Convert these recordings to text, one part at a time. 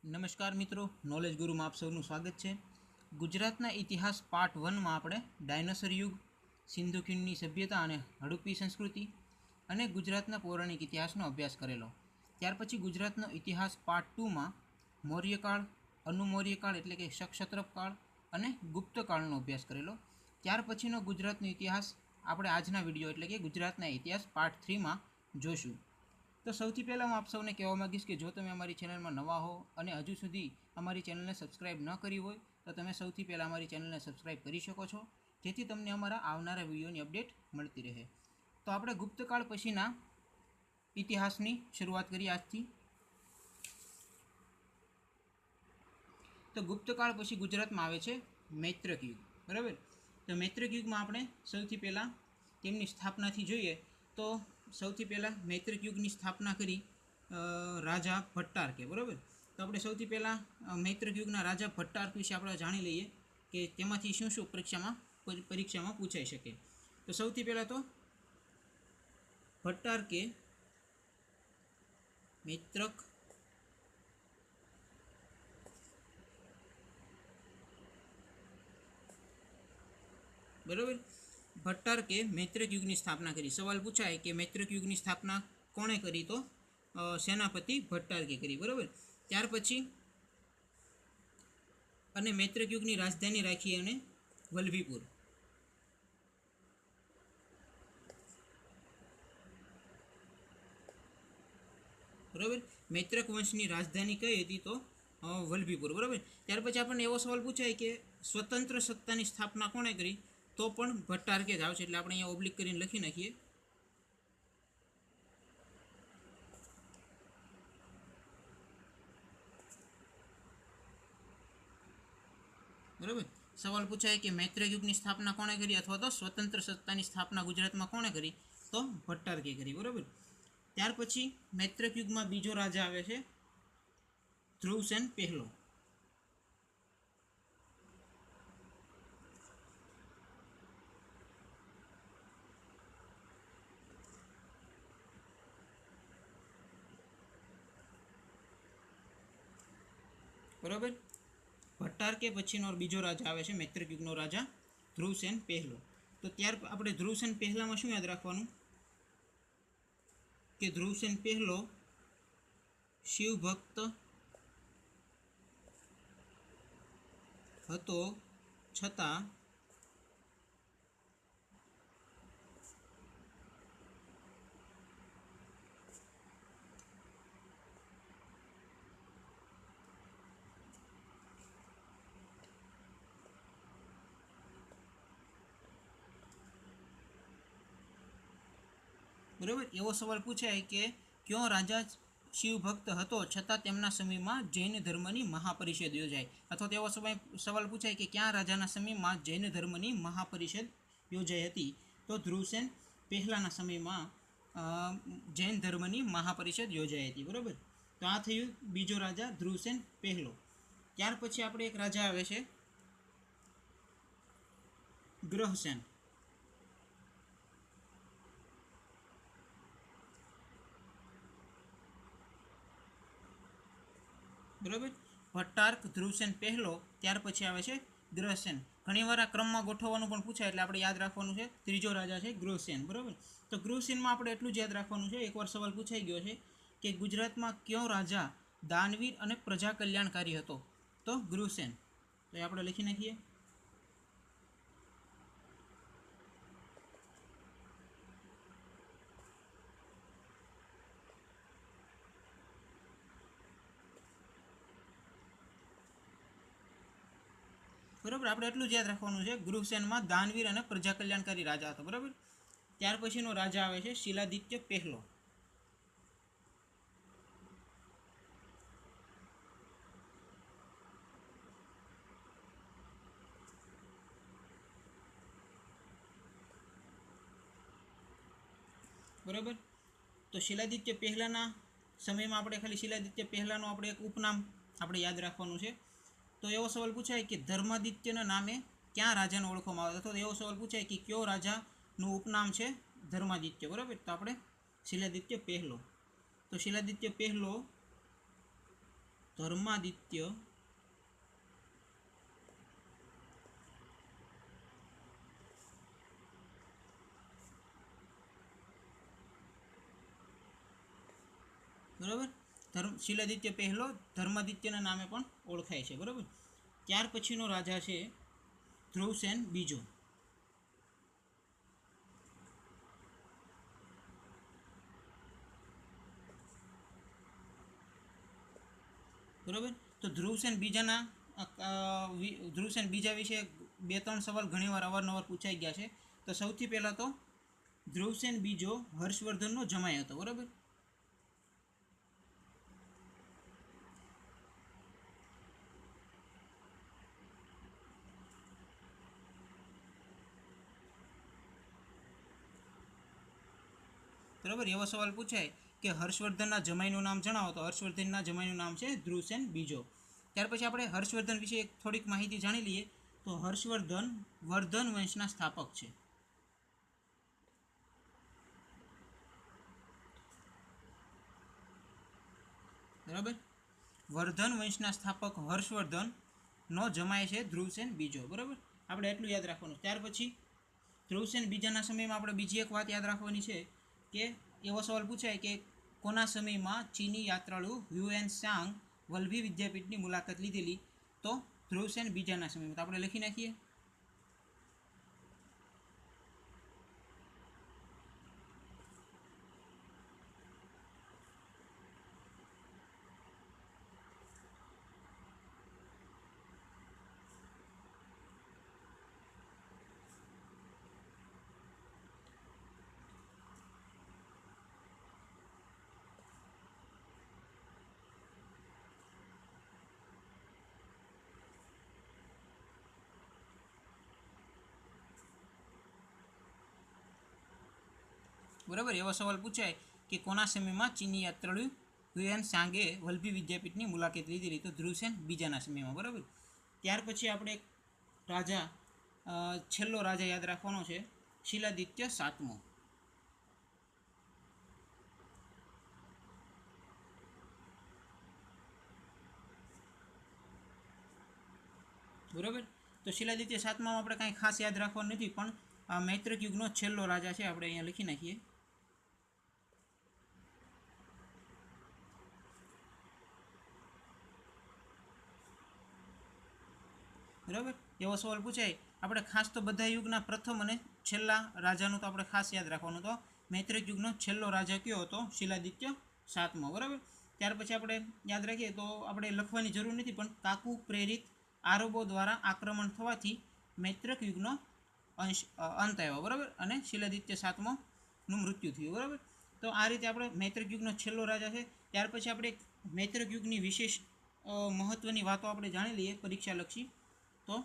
નમસ્કાર મિત્રો, નોલેજ ગુરુમાં આપ સૌનું સ્વાગત છે. ગુજરાતના ઇતિહાસ પાર્ટ 1 માં આપણે ડાયનોસર યુગ, સિંધુ ખીણની સભ્યતા અને હડપ્પી સંસ્કૃતિ અને ગુજરાતના પૌરાણિક ઇતિહાસનો અભ્યાસ કરેલો. ત્યાર પછી ગુજરાતનો ઇતિહાસ પાર્ટ 2 માં મૌર્યકાળ, અનુમૌર્યકાળ એટલે કે ક્ષત્રપ કાળ અને ગુપ્તકાળનો અભ્યાસ કરેલો. ત્યાર પછીનો ગુજરાતનો ઇતિહાસ આપણે આજના વિડીયો એટલે કે ગુજરાતના ઇતિહાસ પાર્ટ 3 માં જોશું. તો સૌથી પહેલાં હું આપ સૌને કહેવા માગીશ કે જો તમે અમારી ચેનલમાં નવા હો અને હજુ સુધી અમારી ચેનલને સબસ્ક્રાઈબ ન કરી હોય તો તમે સૌથી પહેલાં અમારી ચેનલને સબસ્ક્રાઈબ કરી શકો છો, જેથી તમને અમારા આવનારા વિડીયોની અપડેટ મળતી રહે. તો આપણે ગુપ્તકાળ પછીના ઇતિહાસની શરૂઆત કરીએ આજથી. તો ગુપ્તકાળ પછી ગુજરાતમાં આવે છે મૈત્રક યુગ, બરાબર. તો મૈત્રક યુગમાં આપણે સૌથી પહેલાં તેમની સ્થાપનાથી જોઈએ તો સૌથી પહેલાં મૈત્રક યુગની સ્થાપના કરી રાજા ભટ્ટારકે, બરાબર. તો આપણે સૌથી પહેલાં મૈત્રક યુગના રાજા ભટ્ટારક વિશે આપણે જાણી લઈએ કે તેમાંથી શું શું પરીક્ષામાં પૂછાઈ શકે. તો સૌથી પહેલાં તો ભટ્ટારકે મૈત્રક બરાબર, ભટ્ટારકે મૈત્રક યુગની સ્થાપના કરી. સવાલ પૂછાય કે મૈત્રક યુગની સ્થાપના કોણે કરી? તો સેનાપતિ ભટ્ટારકે કરી, બરાબર. ત્યાર પછી અને મૈત્રક યુગની રાજધાની રાખી અને વલ્લભીપુર, બરાબર. મૈત્રક વંશની રાજધાની કઈ હતી? તો વલ્લભીપુર, બરાબર. ત્યાર પછી આપણને એવો સવાલ પૂછાય કે સ્વતંત્ર સત્તાની સ્થાપના કોણે કરી? તો પણ ભટ્ટારકે જ આવશે, એટલે આપણે અહીંયા ઓબ્લિક કરીને લખી નાખીએ. બરાબર. સવાલ પૂછાય કે મૈત્રક યુગની સ્થાપના કોણે કરી અથવા તો સ્વતંત્ર સત્તાની સ્થાપના ગુજરાતમાં કોણે કરી? તો ભટ્ટારકે કરી, બરાબર. ત્યાર પછી મૈત્રક યુગમાં બીજો રાજા આવે છે ધ્રુવસેન પહેલો, બરાબર. ભટ્ટારકે પછીનો બીજો રાજા આવે છે મૈત્રક યુગનો રાજા ધ્રુવસેન પહેલો. તો ત્યાર આપણે ધ્રુવસેન પહેલામાં શું યાદ રાખવાનું કે ધ્રુવસેન પહેલો શિવ ભક્ત હતો છતાં બરાબર. એવો સવાલ પૂછાય કે કયો રાજા શિવ ભક્ત હતો છતાં તેમના સમયમાં જૈન ધર્મની મહાપરિષદ યોજાય, અથવા તો એવો સવાલ પૂછાય કે ક્યાં રાજાના સમયમાં જૈન ધર્મની મહાપરિષદ યોજાઈ હતી? તો ધ્રુવસેન પહેલાના સમયમાં જૈન ધર્મની મહાપરિષદ યોજાઈ હતી, બરાબર. તો આ થયું બીજો રાજા ધ્રુવસેન પહેલો. ત્યાર પછી આપણે એક રાજા આવે છે ગ્રહસેન, બરાબર. ભટ્ટારક, ધ્રુવસેન પહેલો, ત્યાર પછી આવે છે ગ્રહસેન. ઘણીવાર આ ક્રમમાં ગોઠવવાનું પણ પૂછાય, એટલે આપણે યાદ રાખવાનું છે ત્રીજો રાજા છે ગૃહસેન, બરાબર. તો ગૃહસેનમાં આપણે એટલું જ યાદ રાખવાનું છે, એકવાર સવાલ પૂછાઈ ગયો છે કે ગુજરાતમાં કયો રાજા દાનવીર અને પ્રજા કલ્યાણકારી હતો? તો ગૃહસેન. તો એ આપણે લખી નાખીએ. બરાબર, આપણે એટલું જ યાદ રાખવાનું છે ગૃહસેનમાં દાનવીર અને પ્રજા કલ્યાણકારી રાજા હતો, બરાબર. ત્યાર પછીનો રાજા આવે છે શિલાદિત્ય પહેલો, બરાબર. તો શિલાદિત્ય પહેલાના સમયમાં આપણે ખાલી શિલાદિત્ય પહેલાનું આપણે એક ઉપનામ આપણે યાદ રાખવાનું છે. તો એવો સવાલ પૂછાય કે ધર્માદિત્યના નામે ક્યાં રાજાને ઓળખવામાં આવે? અથવા તો એવો સવાલ પૂછાય કે કયો રાજાનું ઉપનામ છે ધર્માદિત્ય, બરાબર. તો આપણે શિલાદિત્ય પહેલો. તો શિલાદિત્ય પહેલો ધર્માદિત્ય બરાબર. શીલાદિત્ય પહેલો ધર્માદિત્યના નામે પણ ઓળખાય છે. બરાબર. ત્યાર પછીનો રાજા છે ધ્રુવસેન બીજો. બરાબર. તો ધ્રુવસેન બીજા વિશે 2-3 સવાલ ઘણીવાર અવારનવાર પૂછાઈ ગયા છે. તો સૌથી પહેલા તો ધ્રુવસેન બીજો હર્ષવર્ધનનો જમાઈ હતો. બરાબર. બરાબર. એવો સવાલ પૂછાય કે હર્ષવર્ધનના જમાઈનું નામ જણાવો, તો હર્ષવર્ધનના જમાઈનું નામ છે ધ્રુવસેન બીજો. ત્યાર પછી આપણે હર્ષવર્ધન વિશે થોડીક માહિતી જાણી લઈએ. તો હર્ષવર્ધન વર્ધન વંશના સ્થાપક છે. બરાબર. વર્ધન વંશના સ્થાપક હર્ષવર્ધનનો જમાય છે ધ્રુવસેન બીજો. બરાબર. આપણે એટલું યાદ રાખવાનું. ત્યાર પછી ધ્રુવસેન બીજાના સમયમાં આપણે બીજી એક વાત યાદ રાખવાની છે કે એવો સવાલ પૂછાય કે કોના સમયમાં ચીની યાત્રાળુ હ્યુએન ત્સાંગ વલ્લભી વિદ્યાપીઠની મુલાકાત લીધેલી? તો ધ્રુવસેન બીજાના સમયમાં. તો આપણે લખી નાખીએ. બરાબર. એવો સવાલ પૂછાય કે કોના સમયમાં ચીની યાત્રાળુ હ્યુએન ત્સાંગે વલ્લભી વિદ્યાપીઠની મુલાકાત લીધેલી? તો ધ્રુવસેન બીજાના સમયમાં. બરાબર. ત્યાર પછી આપણે એક રાજા, છેલ્લો રાજા યાદ રાખવાનો છે, શીલાદિત્ય સાતમો. બરાબર. તો શીલાદિત્ય સાતમામાં આપણે કાંઈ ખાસ યાદ રાખવાનું નથી, પણ મૈત્રક યુગનો છેલ્લો રાજા છે. આપણે અહીંયા લખી નાખીએ. બરાબર. એવો સવાલ પૂછાય. આપણે ખાસ તો બધા યુગના પ્રથમ અને છેલ્લા રાજાનું તો આપણે ખાસ યાદ રાખવાનું. તો મૈત્રક યુગનો છેલ્લો રાજા કયો હતો? શીલાદિત્ય સાતમો. બરાબર. ત્યાર પછી આપણે યાદ રાખીએ તો આપણે લખવાની જરૂર નથી, પણ કાકુ પ્રેરિત આરબો દ્વારા આક્રમણ થવાથી મૈત્રક યુગનો અંત આવ્યો. બરાબર. અને શીલાદિત્ય સાતમોનું મૃત્યુ થયું. બરાબર. તો આ રીતે આપણે મૈત્રક યુગનો છેલ્લો રાજા છે. ત્યાર પછી આપણે મૈત્રક યુગની વિશેષ મહત્ત્વની વાતો આપણે જાણી લઈએ પરીક્ષાલક્ષી. તો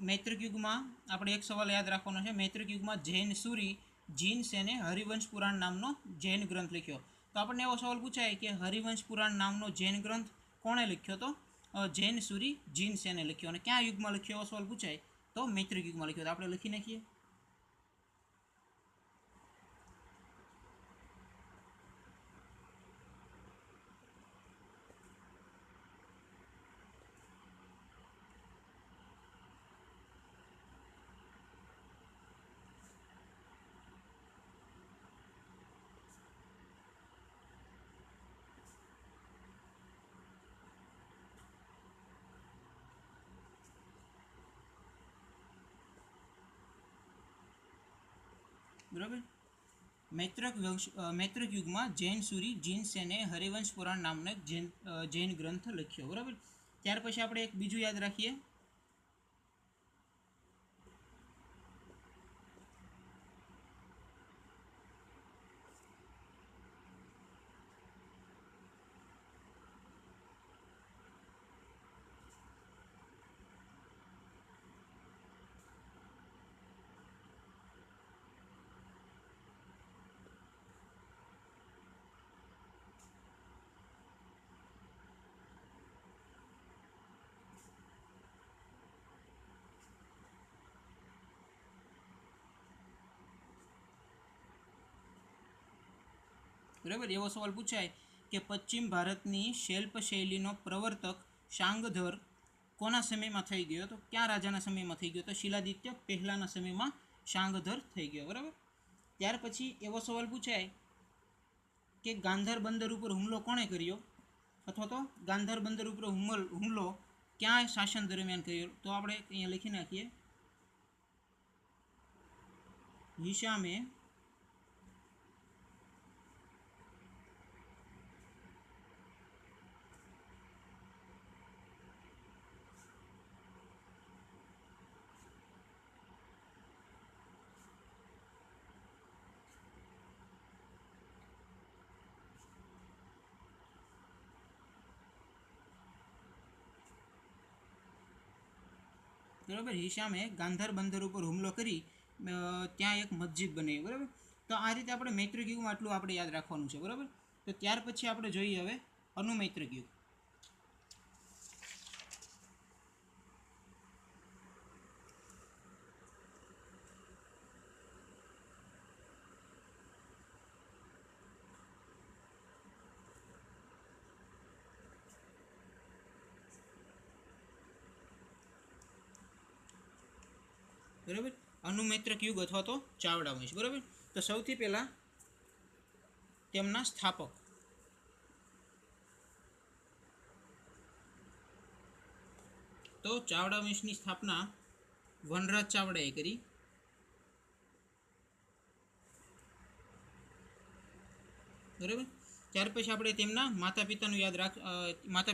મૈત્રક યુગમાં આપણે એક સવાલ યાદ રાખવાનો છે. મૈત્રક યુગમાં જૈન સૂરી જીનસેને હરિવંશ પુરાણ નામનો જૈન ગ્રંથ લખ્યો. તો આપણને એવો સવાલ પૂછાય કે હરિવંશ પુરાણ નામનો જૈન ગ્રંથ કોણે લખ્યો? તો જૈન સૂરી જીનસેને લખ્યો. અને કયા યુગમાં લખ્યો એવો સવાલ પૂછાય તો મૈત્રક યુગમાં લખ્યો. તો આપણે લખી નાખીએ. બરાબર. મૈત્રક યુગમાં જૈન સૂરી જીનસેને હરિવંશ પુરાણ નામનો જૈન ગ્રંથ લખ્યો. બરાબર. ત્યાર પછી આપણે એક બીજું યાદ રાખીએ. બરાબર. એવો સવાલ પૂછાય કે પશ્ચિમ ભારતની શિલ્પ શૈલીનો પ્રવર્તક શાંગધર કોના સમયમાં થઈ ગયો? તો ક્યાં રાજાના સમયમાં થઈ ગયો? તો શિલાદિત્ય પહેલાના સમયમાં શાંગધર થઈ ગયો. બરાબર. ત્યાર પછી એવો સવાલ પૂછાય કે ગાંધાર બંદર ઉપર હુમલો કોણે કર્યો? અથવા તો ગાંધાર બંદર ઉપર હુમલો ક્યાં શાસન દરમિયાન કર્યો? તો આપણે અહીંયા લખી નાખીએ, હિશામે બરાબર, હિશામે ગાંધાર બંદર ઉપર હુમલો કરી ત્યાં એક મસ્જિદ બનાવી. બરાબર. તો આ રીતે આપણે મૈત્રક યુગમાં આટલું આપણે યાદ રાખવાનું છે. બરાબર. તો ત્યાર પછી આપણે જોઈએ હવે અનુમૈત્રક યુગ. બરાબર. અનુમૈત્રક યુગ અથવા તો ચાવડા વંશ. બરાબર. તો સૌથી પહેલાં તેમના સ્થાપક તો ચાવડા વંશની સ્થાપના વનરાજ ચાવડાએ કરી. બરાબર. ત્યાર પછી આપણે તેમના માતા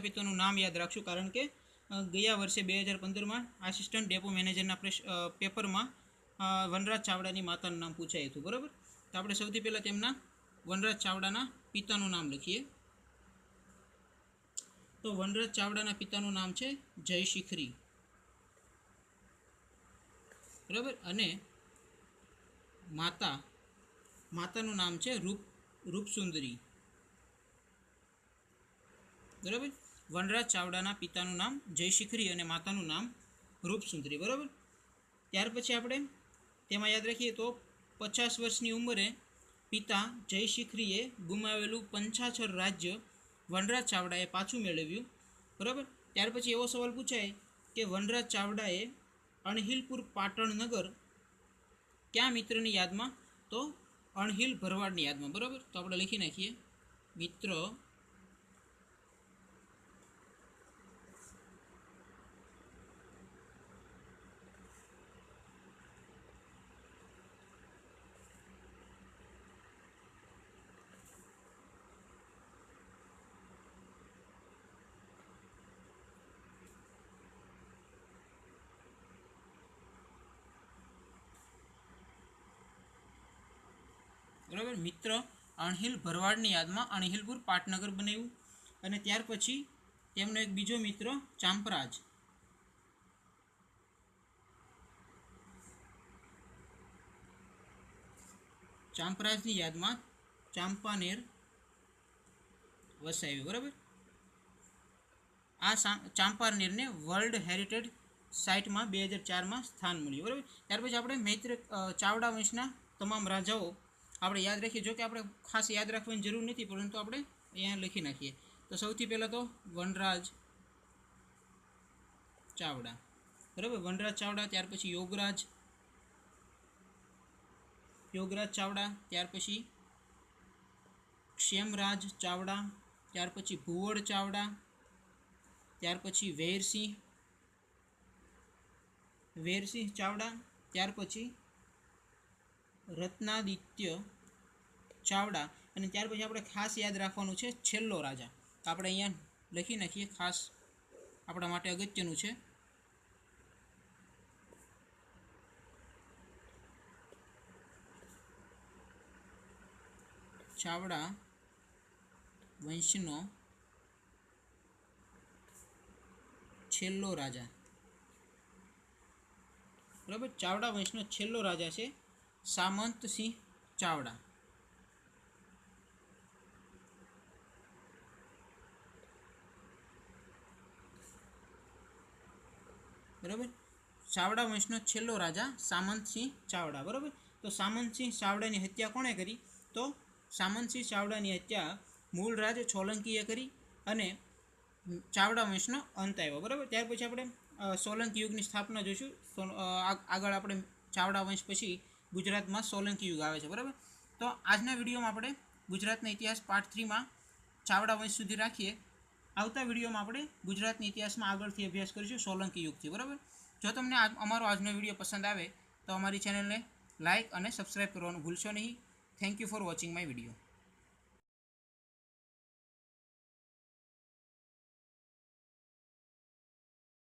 પિતાનું નામ યાદ રાખશું, કારણ કે ગયા વર્ષે 2015માં આસિસ્ટન્ટ ડેપો મેનેજરના પેપરમાં વનરાજ ચાવડાની માતાનું નામ પૂછાયું હતું. બરાબર. તો આપણે સૌથી પહેલાં તેમના વનરાજ ચાવડાના પિતાનું નામ લખીએ. તો વનરાજ ચાવડાના પિતાનું નામ છે જયશિખરી. બરાબર. અને માતાનું નામ છે રૂપસુંદરી. બરાબર. વનરાજ ચાવડાના પિતાનું નામ જયશિખરી અને માતાનું નામ રૂપસુંદરી. બરાબર. ત્યાર પછી આપણે તેમાં યાદ રાખીએ તો 50 વર્ષની ઉંમરે પિતા જયશિખરીએ ગુમાવેલું પંચાછર રાજ્ય વનરાજ ચાવડાએ પાછું મેળવ્યું. બરાબર. ત્યાર પછી એવો સવાલ પૂછાય કે વનરાજ ચાવડાએ અણહિલપુર પાટણ નગર ક્યાં મિત્રની યાદમાં? તો અણહિલ ભરવાડની યાદમાં. બરાબર. તો આપણે લખી નાખીએ, મિત્ર બરાબર. મિત્ર અણહિલ ભરવાડની યાદમાં અણહિલપુર પાટનગર બનાવ્યું. અને ત્યાર પછી તેમનો એક બીજો મિત્ર ચાંપરાજની યાદમાં ચાંપાનેર વસાવ્યું. બરાબર. આ ચાંપાનેરને વર્લ્ડ હેરિટેજ સાઇટમાં 2004માં સ્થાન મળ્યું. બરાબર. ત્યાર પછી આપણે ચાવડા વંશના તમામ રાજાઓ આપણે યાદ રાખીએ. જો કે આપણે ખાસ યાદ રાખવાની જરૂર નથી, પરંતુ આપણે અહીંયા લખી નાખીએ. તો સૌથી પહેલાં તો વનરાજ ચાવડા. બરાબર. વનરાજ ચાવડા. ત્યાર પછી યોગરાજ ચાવડા. ત્યાર પછી ક્ષેમરાજ ચાવડા. ત્યાર પછી ભુવડ ચાવડા. ત્યાર પછી વેરસિંહ ચાવડા. ત્યાર પછી રત્નાદિત્ય ચાવડા. અને ત્યાર પછી આપણે ખાસ યાદ રાખવાનું છે છેલ્લો રાજા. આપણે અહીંયા લખી નાખીએ, ખાસ આપણા માટે અગત્યનું છે. ચાવડા વંશનો છેલ્લો રાજા. બરાબર. ચાવડા વંશનો છેલ્લો રાજા છે સામંતસિંહ ચાવડા. બરાબર. ચાવડા વંશનો છેલ્લો રાજા સામંતસિંહ ચાવડા. બરાબર. તો સામંતસિંહ ચાવડાની હત્યા કોણે કરી? તો સામંતસિંહ ચાવડાની હત્યા મૂળરાજ સોલંકીએ કરી અને ચાવડા વંશનો અંત આવ્યો. બરાબર. ત્યાર પછી આપણે સોલંકી યુગની સ્થાપના જોઈશું. આગળ આપણે ચાવડા વંશ પછી ગુજરાતમાં સોલંકી યુગ આવે છે. બરાબર. તો આજના વિડીયોમાં આપણે ગુજરાતના ઇતિહાસ પાર્ટ 3માં ચાવડા વંશ સુધી રાખીએ. આવતા વિડીયોમાં આપણે ગુજરાતના ઇતિહાસમાં આગળથી અભ્યાસ કરીશું સોલંકી યુગથી. બરાબર. જો તમને અમારો આજનો વિડીયો પસંદ આવે તો અમારી ચેનલને લાઇક અને સબસ્ક્રાઈબ કરવાનું ભૂલશો નહીં. Thank you for watching my video.